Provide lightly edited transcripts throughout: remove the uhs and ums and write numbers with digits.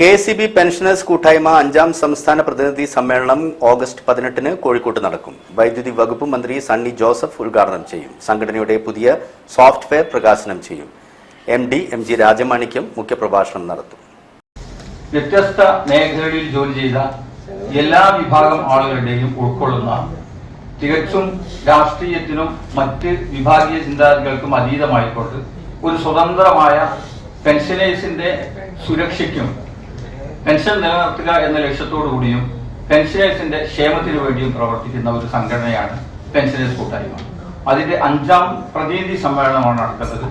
KCB pensioners കൂട്ടായ്മ 5ാം സംസ്ഥാന പ്രതിനിധി സമ്മേളനം ഓഗസ്റ്റ് 18-ന് കോഴിക്കോട്ട് നടക്കും. വൈദ്യുതി വകുപ്പ് മന്ത്രി സണ്ണി ജോസഫ് ഉദ്ഘാടനം ചെയ്യും. സംഘടനയുടെ പുതിയ സോഫ്റ്റ്വെയർ പ്രകാശനം ചെയ്യും. MD MG രാജമാണിക്യം മുഖ്യപ്രഭാഷണം നടത്തും. വ്യത്യസ്ത മേഖലകളിൽ ജോലി ചെയ്ത എല്ലാ വിഭാഗം ആളുകളുടെയും ഉൾക്കൊള്ളുന്ന തികച്ചും രാഷ്ട്രീയത്തിനും മറ്റ് വിഭാഗീയ ചിന്താഗതികൾക്കും അതീതമായിക്കൊണ്ട് ഒരു സ്വതന്ത്രമായ പെൻഷനേഴ്സിന്റെ സുരക്ഷയ്ക്കും പെൻഷൻ നിലനിർത്തുക എന്ന ലക്ഷ്യത്തോടുകൂടിയും പെൻഷനേഴ്സിന്റെ ക്ഷേമത്തിനു വേണ്ടിയും പ്രവർത്തിക്കുന്ന ഒരു സംഘടനയാണ് പെൻഷനേഴ്സ് കൂട്ടായ്മ. അതിന്റെ 5ാം പ്രതിനിധി സമ്മേളനമാണ് നടക്കുന്നത്.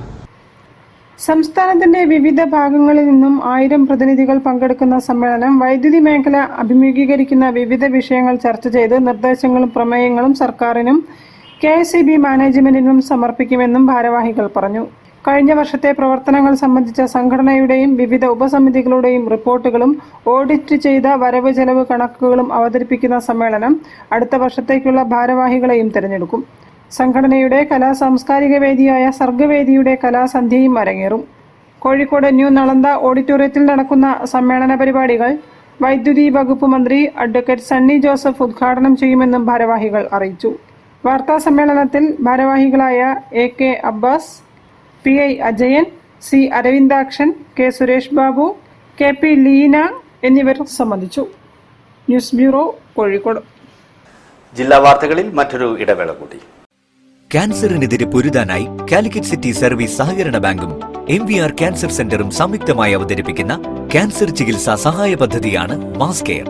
സംസ്ഥാനത്തിന്റെ വിവിധ ഭാഗങ്ങളിൽ നിന്നും 1000 പ്രതിനിധികൾ പങ്കെടുക്കുന്ന സമ്മേളനം വൈദ്യുതി മേഖല അഭിമുഖീകരിക്കുന്ന വിവിധ വിഷയങ്ങൾ ചർച്ച ചെയ്ത് നിർദ്ദേശങ്ങളും പ്രമേയങ്ങളും സർക്കാരിനും KCB മാനേജ്മെന്റിനും സമർപ്പിക്കുമെന്നും ഭാരവാഹികൾ പറഞ്ഞു. കഴിഞ്ഞ വർഷത്തെ പ്രവർത്തനങ്ങൾ സംബന്ധിച്ച സംഘടനയുടെയും വിവിധ ഉപസമിതികളുടെയും റിപ്പോർട്ടുകളും ഓഡിറ്റ് ചെയ്ത വരവ് ചെലവ് കണക്കുകളും അവതരിപ്പിക്കുന്ന സമ്മേളനം അടുത്ത വർഷത്തേക്കുള്ള ഭാരവാഹികളെയും തിരഞ്ഞെടുക്കും. സംഘടനയുടെ സാംസ്കാരിക വേദിയായ സർഗവേദിയുടെ കലാസന്ധ്യയും അരങ്ങേറും. കോഴിക്കോട് ന്യൂ നളന്ദ ഓഡിറ്റോറിയത്തിൽ നടക്കുന്ന സമ്മേളന പരിപാടികൾ വൈദ്യുതി വകുപ്പ് മന്ത്രി അഡ്വക്കേറ്റ് സണ്ണി ജോസഫ് ഉദ്ഘാടനം ചെയ്യുമെന്നും ഭാരവാഹികൾ അറിയിച്ചു. വാർത്താ സമ്മേളനത്തിൽ ഭാരവാഹികളായ AK Abbas, PI Ajayan, C Aravindakshan, K Suresh Babu, KP Leena എന്നിവർ സംബന്ധിച്ചു. News bureau, Kozhikode. ജില്ലാ വാർത്തകളിൽ മറ്റൊരു ഇടവേള കൂടി. ക്യാൻസറിനെതിരെ പൊരുതാനായി കാലിക്കറ്റ് സിറ്റി സർവീസ് സഹകരണ ബാങ്കും MVR ക്യാൻസർ സെന്ററും സംയുക്തമായി അവതരിപ്പിക്കുന്ന ക്യാൻസർ ചികിത്സാ സഹായ പദ്ധതിയാണ് മാസ് കെയർ.